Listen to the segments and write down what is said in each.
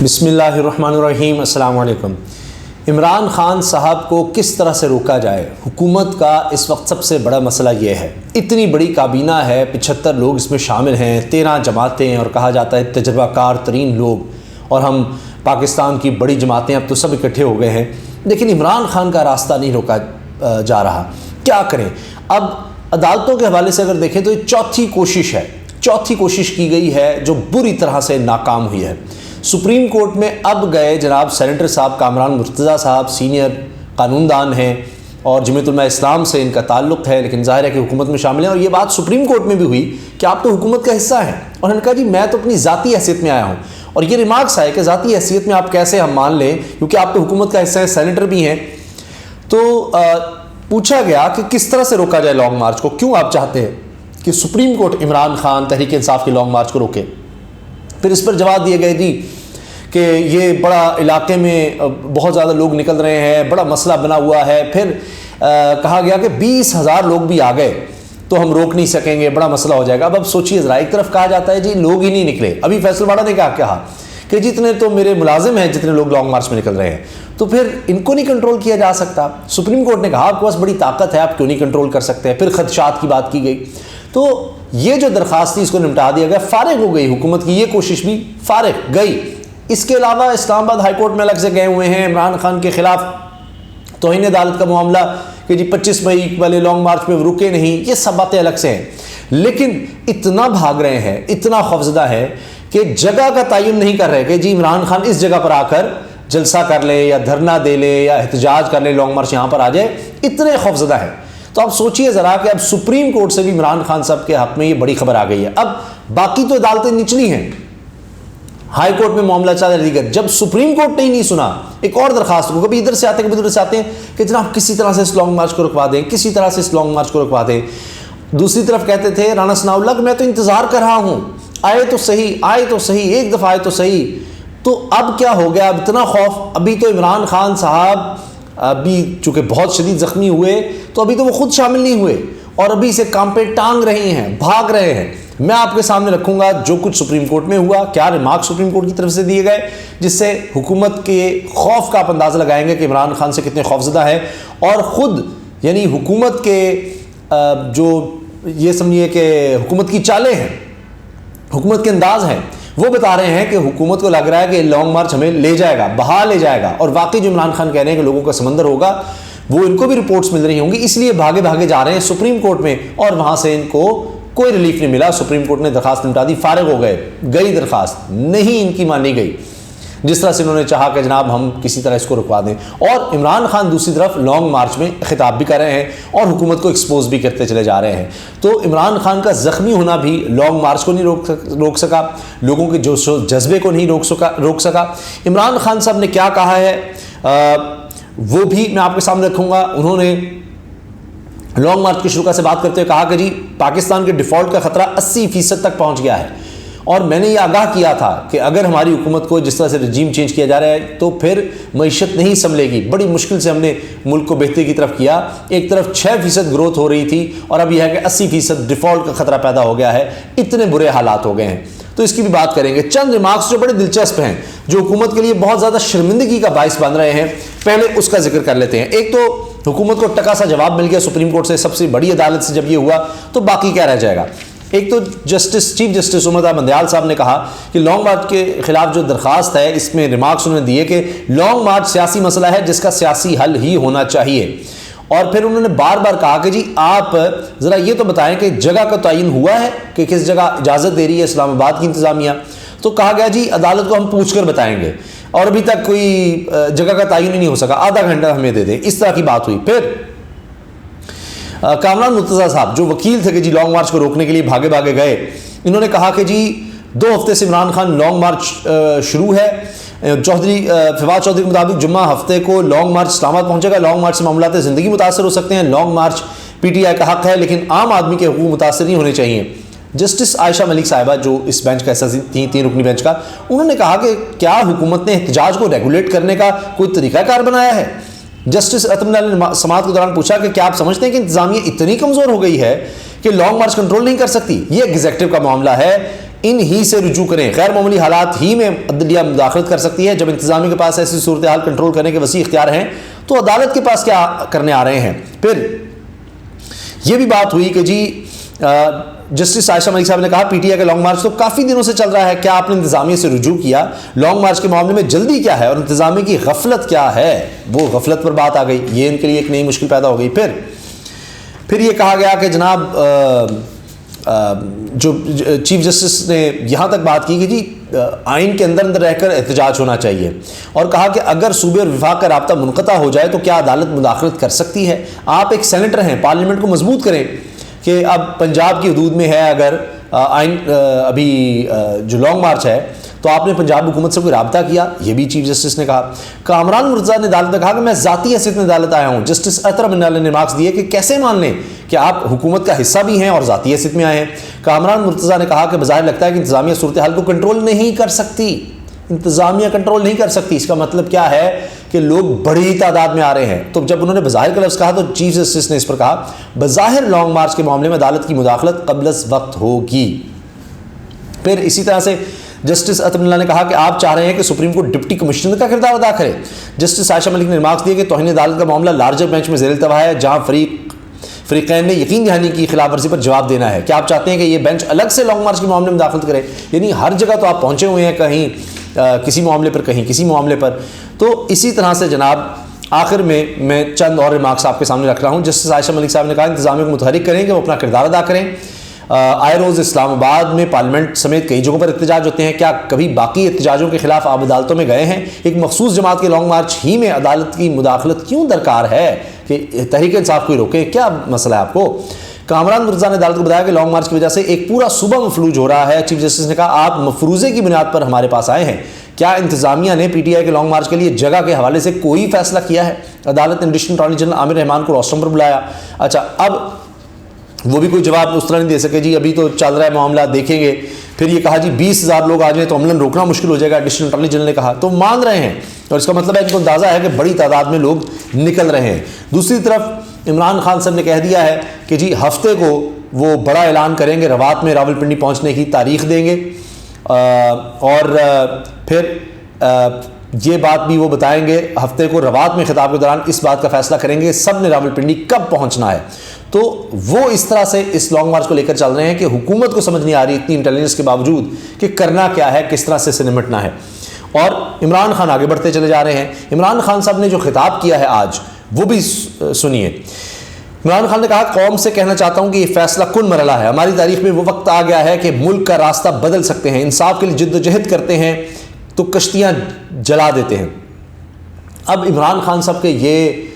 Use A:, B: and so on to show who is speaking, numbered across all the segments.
A: بسم اللہ الرحمن الرحیم۔ السلام علیکم۔ عمران خان صاحب کو کس طرح سے روکا جائے؟ حکومت کا اس وقت سب سے بڑا مسئلہ یہ ہے، اتنی بڑی کابینہ ہے، 75 لوگ اس میں شامل ہیں، 13 جماعتیں، اور کہا جاتا ہے تجربہ کار ترین لوگ، اور ہم پاکستان کی بڑی جماعتیں اب تو سب اکٹھے ہو گئے ہیں، لیکن عمران خان کا راستہ نہیں روکا جا رہا۔ کیا کریں؟ اب عدالتوں کے حوالے سے اگر دیکھیں تو یہ چوتھی کوشش کی گئی ہے جو بری طرح سے ناکام ہوئی ہے۔ سپریم کورٹ میں اب گئے جناب سینیٹر صاحب کامران مرتضیٰ صاحب، سینئر قانون دان ہیں اور جمعیت علماء اسلام سے ان کا تعلق ہے، لیکن ظاہر ہے کہ حکومت میں شامل ہیں، اور یہ بات سپریم کورٹ میں بھی ہوئی کہ آپ تو حکومت کا حصہ ہیں، اور انہوں نے کہا جی میں تو اپنی ذاتی حیثیت میں آیا ہوں، اور یہ ریمارکس آئے کہ ذاتی حیثیت میں آپ کیسے ہم مان لیں، کیونکہ آپ تو حکومت کا حصہ ہیں، سینیٹر بھی ہیں۔ تو پوچھا گیا کہ کس طرح سے روکا جائے لانگ مارچ کو، کیوں آپ چاہتے ہیں کہ سپریم کورٹ عمران خان تحریک انصاف کی لانگ مارچ کو روکے؟ پھر اس پر جواب دیے گئے جی کہ یہ بڑا علاقے میں بہت زیادہ لوگ نکل رہے ہیں، بڑا مسئلہ بنا ہوا ہے، پھر کہا گیا کہ 20,000 لوگ بھی آ گئے تو ہم روک نہیں سکیں گے، بڑا مسئلہ ہو جائے گا۔ اب سوچیے ذرا، ایک طرف کہا جاتا ہے جی لوگ ہی نہیں نکلے، ابھی فیصل واڑہ نے کہا کہ جتنے تو میرے ملازم ہیں جتنے لوگ لانگ مارچ میں نکل رہے ہیں، تو پھر ان کو نہیں کنٹرول کیا جا سکتا۔ سپریم کورٹ نے کہا آپ کے پاس بڑی طاقت ہے، آپ کیوں نہیں کنٹرول کر سکتے؟ پھر خدشات کی بات کی گئی، تو یہ جو درخواست تھی اس کو نمٹا دیا گیا، فارغ ہو گئی حکومت کی یہ کوشش بھی فارغ گئی۔ اس کے علاوہ اسلام آباد ہائی کورٹ میں الگ سے گئے ہوئے ہیں عمران خان کے خلاف توہین عدالت کا معاملہ کہ جی 25 مئی والے لانگ مارچ میں رکے نہیں، یہ سب باتیں الگ سے ہیں، لیکن اتنا بھاگ رہے ہیں، اتنا خوفزدہ ہے کہ جگہ کا تعین نہیں کر رہے کہ جی عمران خان اس جگہ پر آ کر جلسہ کر لے یا دھرنا دے لے یا احتجاج کر لے، لانگ مارچ یہاں پر آ جائے، اتنے خوفزدہ ہیں۔ تو اب سوچئے ذرا کہ اب سپریم کورٹ سے بھی عمران خان صاحب کے حق میں یہ بڑی خبر آ گئی ہے۔ اب باقی تو عدالتیں نچلی ہیں، ہائی کورٹ میں معاملہ چل رہا دیگر، جب سپریم کورٹ نے ہی نہیں سنا ایک اور درخواست کو، کبھی ادھر سے آتے ہیں کبھی ادھر سے آتے ہیں کہ جناب کسی طرح سے اس لانگ مارچ کو رکوا دیں، کسی طرح سے اس لانگ مارچ کو رکوا دیں۔ دوسری طرف کہتے تھے رانا ثناء اللہ کہ میں تو انتظار کر رہا ہوں، آئے تو صحیح، ایک دفعہ آئے تو صحیح۔ تو اب کیا ہو گیا؟ اب اتنا خوف، ابھی تو عمران خان صاحب ابھی چونکہ بہت شدید زخمی ہوئے تو ابھی تو وہ خود شامل نہیں ہوئے، اور ابھی سے کام پہ ٹانگ رہے ہیں، بھاگ رہے ہیں۔ میں آپ کے سامنے رکھوں گا جو کچھ سپریم کورٹ میں ہوا، کیا ریمارک سپریم کورٹ کی طرف سے دیے گئے، جس سے حکومت کے خوف کا آپ اندازہ لگائیں گے کہ عمران خان سے کتنے خوفزدہ ہیں، اور خود یعنی حکومت کے جو یہ سمجھیے کہ حکومت کی چالیں ہیں، حکومت کے انداز ہیں، وہ بتا رہے ہیں کہ حکومت کو لگ رہا ہے کہ لانگ مارچ ہمیں لے جائے گا، بہا لے جائے گا، اور واقعی جو عمران خان کہہ رہے ہیں کہ لوگوں کا سمندر ہوگا، وہ ان کو بھی رپورٹس مل رہی ہوں گی، اس لیے بھاگے جا رہے ہیں سپریم کورٹ میں، اور وہاں سے ان کو کوئی ریلیف نہیں ملا۔ سپریم کورٹ نے درخواست نمٹا دی، فارغ ہو گئی درخواست، نہیں ان کی مانی گئی، جس طرح سے انہوں نے چاہا کہ جناب ہم کسی طرح اس کو رکوا دیں، اور عمران خان دوسری طرف لانگ مارچ میں خطاب بھی کر رہے ہیں اور حکومت کو ایکسپوز بھی کرتے چلے جا رہے ہیں۔ تو عمران خان کا زخمی ہونا بھی لانگ مارچ کو نہیں روک سکا، لوگوں کے جوش و جذبے کو نہیں روک سکا۔ عمران خان صاحب نے کیا کہا ہے وہ بھی میں آپ کے سامنے رکھوں گا۔ انہوں نے لانگ مارچ کی شروع سے بات کرتے ہوئے کہا کہ جی پاکستان کے ڈیفالٹ کا خطرہ 80% تک پہنچ گیا ہے، اور میں نے یہ آگاہ کیا تھا کہ اگر ہماری حکومت کو جس طرح سے رجیم چینج کیا جا رہا ہے تو پھر معیشت نہیں سنبھلے گی، بڑی مشکل سے ہم نے ملک کو بہتری کی طرف کیا۔ ایک طرف 6% گروتھ ہو رہی تھی، اور اب یہ ہے کہ 80% ڈیفالٹ کا خطرہ پیدا ہو گیا ہے، اتنے برے حالات ہو گئے ہیں۔ تو اس کی بھی بات کریں گے۔ چند ریمارکس جو بڑے دلچسپ ہیں، جو حکومت کے لیے بہت زیادہ شرمندگی کا باعث بن رہے ہیں، پہلے اس کا ذکر کر لیتے ہیں۔ ایک تو حکومت کو ٹکا سا جواب مل گیا سپریم کورٹ سے، سب سے بڑی عدالت سے جب یہ ہوا تو باقی کیا رہ جائے گا۔ ایک تو چیف جسٹس عمر مندیال صاحب نے کہا کہ لانگ مارچ کے خلاف جو درخواست ہے اس میں ریمارکس انہوں نے دیے کہ لانگ مارچ سیاسی مسئلہ ہے جس کا سیاسی حل ہی ہونا چاہیے، اور پھر انہوں نے بار کہا کہ جی آپ ذرا یہ تو بتائیں کہ جگہ کا تعین ہوا ہے کہ کس جگہ اجازت دے رہی ہے اسلام آباد کی انتظامیہ؟ تو کہا گیا جی عدالت کو ہم پوچھ کر بتائیں گے، اور ابھی تک کوئی جگہ کا تعین ہی نہیں ہو سکا، آدھا گھنٹہ ہمیں دے دیں، اس طرح کی بات ہوئی۔ پھر کامران مرتضیٰ صاحب جو وکیل تھے کہ جی لانگ مارچ کو روکنے کے لیے بھاگے گئے، انہوں نے کہا کہ جی 2 ہفتے سے عمران خان لانگ مارچ شروع ہے، فواد چودھری کے مطابق جمعہ ہفتے کو لانگ مارچ اسلام آباد پہنچے گا، لانگ مارچ سے معاملات زندگی متاثر ہو سکتے ہیں، long march P T I کا حق ہے لیکن عام آدمی کے حقوق متاثر نہیں ہونے چاہیے۔ جسٹس عائشہ ملک صاحبہ جو اس بینچ کا حصہ تھیں، 3 رکنی بینچ کا، انہوں نے کہا کہ کیا حکومت نے احتجاج کو ریگولیٹ کرنے کا کوئی طریقہ کار بنایا ہے؟ جسٹس رتن لال نے سماعت کے دوران پوچھا کہ کیا آپ سمجھتے ہیں کہ انتظامیہ اتنی کمزور ہو گئی ہے کہ لانگ مارچ کنٹرول نہیں کر سکتی؟ یہ ایگزیکٹو کا معاملہ ہے، ان ہی سے رجوع کریں. غیر معمولی حالات ہی میں عدلیہ مداخلت کر سکتی ہے. جب انتظامیہ کے پاس ایسی صورتحال کنٹرول کرنے کے وسیع اختیار ہیں تو عدالت کے پاس کیا کرنے آ رہے ہیں. پھر یہ بھی بات ہوئی کہ جی جسٹس عائشہ ملک صاحب نے کہا پی ٹی آئی کا لانگ مارچ تو کافی دنوں سے چل رہا ہے, کیا آپ نے انتظامیہ سے رجوع کیا؟ لانگ مارچ کے معاملے میں جلدی کیا ہے اور انتظامیہ کی غفلت کیا ہے؟ وہ غفلت پر بات آ گئی, یہ ان کے لیے ایک نئی مشکل پیدا ہو گئی. پھر یہ کہا گیا کہ جناب جو چیف جسٹس نے یہاں تک بات کی کہ جی آئین کے اندر رہ کر احتجاج ہونا چاہیے, اور کہا کہ اگر صوبے اور وفاق کا رابطہ منقطع ہو جائے تو کیا عدالت مداخلت کر سکتی ہے؟ آپ ایک سینیٹر ہیں, پارلیمنٹ کو مضبوط کریں کہ اب پنجاب کی حدود میں ہے اگر آئین ابھی جو لانگ مارچ ہے تو آپ نے پنجاب حکومت سے کوئی رابطہ کیا؟ یہ بھی چیف جسٹس نے کہا. کامران مرتضیٰ نے عدالت میں کہا کہ میں ذاتی حیثیت میں عدالت آیا ہوں. جسٹس اطہر منی اللہ نے مارکس دیے کہ کیسے مان لیں کہ آپ حکومت کا حصہ بھی ہیں اور ذاتی حیثیت میں آئے ہیں. کامران مرتضیٰ نے کہا کہ بظاہر لگتا ہے کہ انتظامیہ صورتحال کو کنٹرول نہیں کر سکتی. انتظامیہ کنٹرول نہیں کر سکتی, اس کا مطلب کیا ہے کہ لوگ بڑی تعداد میں آ رہے ہیں. تو جب انہوں نے بظاہر کا لفظ کہا تو چیف جسٹس نے اس پر کہا بظاہر لانگ مارچ کے معاملے میں عدالت کی مداخلت قبل از وقت ہوگی. پھر اسی طرح سے جسٹس اطہر اللہ نے کہا کہ آپ چاہ رہے ہیں کہ سپریم کورٹ ڈپٹی کمشنر کا کردار ادا کرے. جسٹس عائشہ ملک نے ریمارکس دیے کہ توہین عدالت کا معاملہ لارجر بینچ میں زیر التوا ہے جہاں فریقین نے یقین دہانی کی خلاف ورزی پر جواب دینا ہے. کیا آپ چاہتے ہیں کہ یہ بینچ الگ سے لانگ مارچ کے معاملے میں داخل کرے؟ یعنی ہر جگہ تو آپ پہنچے ہوئے ہیں, کہیں کسی معاملے پر, کہیں کسی معاملے پر. تو اسی طرح سے جناب آخر میں چند اور ریمارکس آپ کے سامنے رکھ رہا ہوں. جسٹس عائشہ ملک صاحب نے کہا انتظامیہ کو متحرک کریں کہ وہ اپنا کردار ادا کریں. آئے روز اسلام آباد میں پارلیمنٹ سمیت کئی جگہوں پر احتجاج ہوتے ہیں, کیا کبھی باقی احتجاجوں کے خلاف آپ عدالتوں میں گئے ہیں؟ ایک مخصوص جماعت کے لانگ مارچ ہی میں عدالت کی مداخلت کیوں درکار ہے کہ تحریک انصاف کو روکیں؟ کیا مسئلہ ہے آپ کو؟ کامران مرتضیٰ نے عدالت کو بتایا کہ لانگ مارچ کی وجہ سے ایک پورا صوبہ مفلوج ہو رہا ہے. چیف جسٹس نے کہا آپ مفروضے کی بنیاد پر ہمارے پاس آئے ہیں, کیا انتظامیہ نے پی ٹی آئی کے لانگ مارچ کے لیے جگہ کے حوالے سے کوئی فیصلہ کیا ہے؟ عدالت نے ایڈیشنل اٹارنی جنرل عامر رحمان کو روسٹرم پر بلایا. اچھا, اب وہ بھی کوئی جواب اس طرح نہیں دے سکے جی ابھی تو چل رہا ہے معاملہ, دیکھیں گے. پھر یہ کہا جی 20,000 لوگ آ جائیں تو عملاً روکنا مشکل ہو جائے گا, ایڈیشنل اٹارنی جنرل نے کہا. تو مان رہے ہیں اور اس کا مطلب ہے ان کو اندازہ ہے کہ بڑی تعداد میں لوگ نکل رہے ہیں. دوسری طرف عمران خان صاحب نے کہہ دیا ہے کہ جی ہفتے کو وہ بڑا اعلان کریں گے, روات میں راولپنڈی پہنچنے کی تاریخ دیں گے, اور پھر یہ بات بھی وہ بتائیں گے ہفتے کو روات میں خطاب کے دوران اس بات کا فیصلہ کریں گے سب نے راولپنڈی کب پہنچنا ہے. تو وہ اس طرح سے اس لانگ مارچ کو لے کر چل رہے ہیں کہ حکومت کو سمجھ نہیں آ رہی اتنی انٹیلیجنس کے باوجود کہ کرنا کیا ہے, کس طرح سے نمٹنا ہے. اور عمران خان آگے بڑھتے چلے جا رہے ہیں. عمران خان صاحب نے جو خطاب کیا ہے آج وہ بھی سنیے. عمران خان نے کہا قوم سے کہنا چاہتا ہوں کہ یہ فیصلہ کن مرحلہ ہے. ہماری تاریخ میں وہ وقت آ گیا ہے کہ ملک کا راستہ بدل سکتے ہیں. انصاف کے لیے جد و جہد کرتے ہیں تو کشتیاں جلا دیتے ہیں. اب عمران خان صاحب کے یہ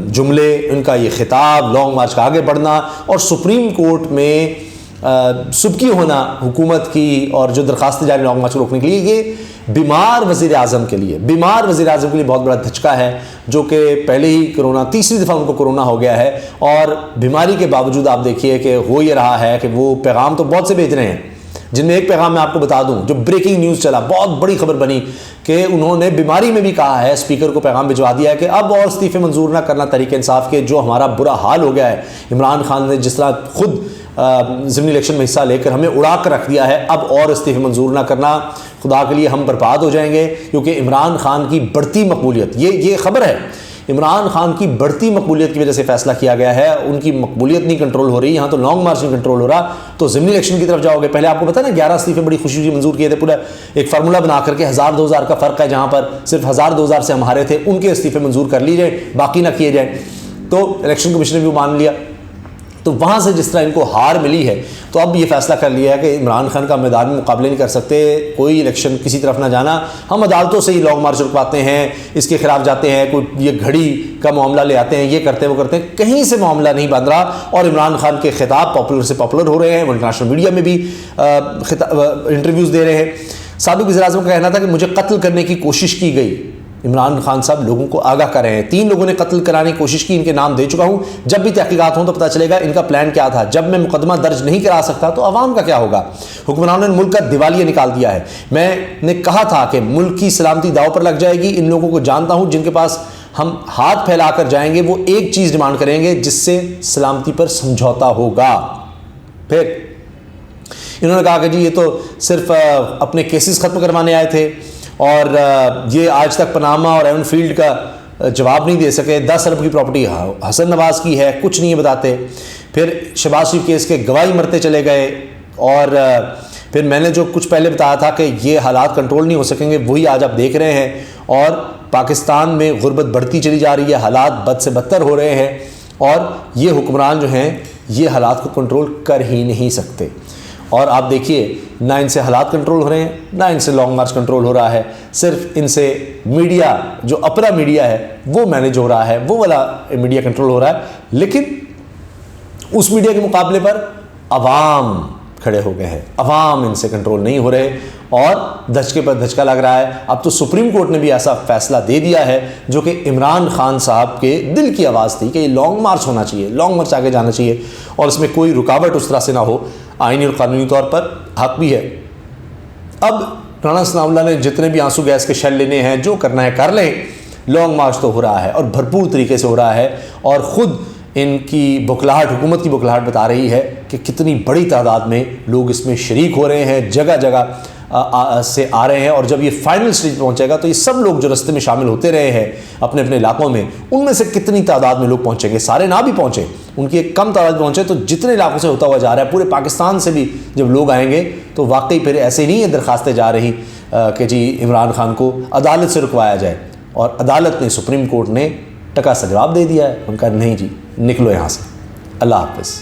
A: جملے, ان کا یہ خطاب, لانگ مارچ کا آگے بڑھنا اور سپریم کورٹ میں سبکی ہونا حکومت کی اور جو درخواستیں جاری لانگ مارچ کو روکنے کے لیے, یہ بیمار وزیر اعظم کے لیے بہت بڑا دھچکا ہے. جو کہ پہلے ہی کرونا, تیسری دفعہ ان کو کرونا ہو گیا ہے, اور بیماری کے باوجود آپ دیکھیے کہ ہو یہ رہا ہے کہ وہ پیغام تو بہت سے بھیج رہے ہیں, جن میں ایک پیغام میں آپ کو بتا دوں جو بریکنگ نیوز چلا, بہت بڑی خبر بنی کہ انہوں نے بیماری میں بھی کہا ہے, اسپیکر کو پیغام بھجوا دیا ہے کہ اب اور استعفے منظور نہ کرنا تحریک انصاف کے, جو ہمارا برا حال ہو گیا ہے. عمران خان نے جس طرح خود ضمنی الیکشن میں حصہ لے کر ہمیں اڑا کر رکھ دیا ہے, اب اور استعفے منظور نہ کرنا, خدا کے لیے ہم برباد ہو جائیں گے. کیونکہ عمران خان کی بڑھتی مقبولیت, یہ خبر ہے, عمران خان کی بڑھتی مقبولیت کی وجہ سے فیصلہ کیا گیا ہے. ان کی مقبولیت نہیں کنٹرول ہو رہی, یہاں تو لانگ مارچ نہیں کنٹرول ہو رہا, تو ضمنی الیکشن کی طرف جاؤ گے. پہلے آپ کو پتا نا 11 استعفے بڑی خوشی منظور کیے تھے, پورا ایک فارمولا بنا کر کے 1000-2000 کا فرق ہے, جہاں پر صرف 1000-2000 سے ہم ہارے تھے, ان کے استعفے منظور کر لیجئے, باقی نہ کیے جائیں. تو الیکشن کمیشن نے بھی مان لیا. تو وہاں سے جس طرح ان کو ہار ملی ہے, تو اب یہ فیصلہ کر لیا ہے کہ عمران خان کا میدان میں مقابلہ نہیں کر سکتے, کوئی الیکشن کسی طرف نہ جانا, ہم عدالتوں سے ہی لانگ مارچ رکواتے ہیں, اس کے خلاف جاتے ہیں, کوئی یہ گھڑی کا معاملہ لے آتے ہیں, یہ کرتے ہیں وہ کرتے ہیں, کہیں سے معاملہ نہیں بن رہا. اور عمران خان کے خطاب پاپولر سے پاپولر ہو رہے ہیں, وہ انٹرنیشنل میڈیا میں بھی انٹرویوز دے رہے ہیں. سابق وزیر اعظم کا کہنا تھا کہ مجھے قتل کرنے کی کوشش کی گئی. عمران خان صاحب لوگوں کو آگاہ کر رہے ہیں, 3 لوگوں نے قتل کرانے کی کوشش کی, ان کے نام دے چکا ہوں, جب بھی تحقیقات ہوں تو پتہ چلے گا ان کا پلان کیا تھا. جب میں مقدمہ درج نہیں کرا سکتا تو عوام کا کیا ہوگا. حکمرانوں نے ملک کا دیوالیہ نکال دیا ہے. میں نے کہا تھا کہ ملک کی سلامتی داؤ پر لگ جائے گی. ان لوگوں کو جانتا ہوں جن کے پاس ہم ہاتھ پھیلا کر جائیں گے, وہ ایک چیز ڈیمانڈ کریں گے جس سے سلامتی پر سمجھوتا ہوگا. پھر انہوں نے کہا کہ جی یہ تو صرف اپنے کیسز ختم کروانے آئے تھے اور یہ آج تک پاناما اور ایون فیلڈ کا جواب نہیں دے سکے. 10 ارب کی پراپرٹی حسن نواز کی ہے, کچھ نہیں بتاتے. پھر شہباز شریف کیس کے گواہی مرتے چلے گئے, اور پھر میں نے جو کچھ پہلے بتایا تھا کہ یہ حالات کنٹرول نہیں ہو سکیں گے, وہی آج آپ دیکھ رہے ہیں. اور پاکستان میں غربت بڑھتی چلی جا رہی ہے, حالات بد سے بدتر ہو رہے ہیں, اور یہ حکمران جو ہیں یہ حالات کو کنٹرول کر ہی نہیں سکتے. اور آپ دیکھیے نہ ان سے حالات کنٹرول ہو رہے ہیں, نہ ان سے لانگ مارچ کنٹرول ہو رہا ہے. صرف ان سے میڈیا, جو اپنا میڈیا ہے وہ مینیج ہو رہا ہے, وہ والا میڈیا کنٹرول ہو رہا ہے. لیکن اس میڈیا کے مقابلے پر عوام کھڑے ہو گئے ہیں, عوام ان سے کنٹرول نہیں ہو رہے, اور دھچکے پر دھچکا لگ رہا ہے. اب تو سپریم کورٹ نے بھی ایسا فیصلہ دے دیا ہے جو کہ عمران خان صاحب کے دل کی آواز تھی کہ یہ لانگ مارچ ہونا چاہیے, لانگ مارچ آگے جانا چاہیے, اور اس میں کوئی رکاوٹ اس طرح سے نہ ہو. آئینی اور قانونی طور پر حق بھی ہے. اب رانا ثناء اللہ نے جتنے بھی آنسو گیس کے شیل لینے ہیں, جو کرنا ہے کر لیں. لانگ مارچ تو ہو رہا ہے اور بھرپور طریقے سے ہو رہا ہے, اور خود ان کی بکھلاہٹ, حکومت کی بکھلاہٹ بتا رہی ہے کہ کتنی بڑی تعداد میں لوگ اس میں شریک ہو رہے ہیں, جگہ جگہ سے آ رہے ہیں. اور جب یہ فائنل سٹیج پہ پہنچے گا تو یہ سب لوگ جو رستے میں شامل ہوتے رہے ہیں اپنے اپنے علاقوں میں, ان میں سے کتنی تعداد میں لوگ پہنچیں گے. سارے نہ بھی پہنچے, ان کی ایک کم تعداد پہنچے, تو جتنے علاقوں سے ہوتا ہوا جا رہا ہے, پورے پاکستان سے بھی جب لوگ آئیں گے تو واقعی پھر ایسے نہیں ہیں درخواستیں جا رہی کہ جی عمران خان کو عدالت سے رکوایا جائے. اور عدالت نے, سپریم کورٹ نے ٹکا سا جواب دے دیا ہے, ان کا نہیں جی نکلو یہاں سے. اللہ حافظ.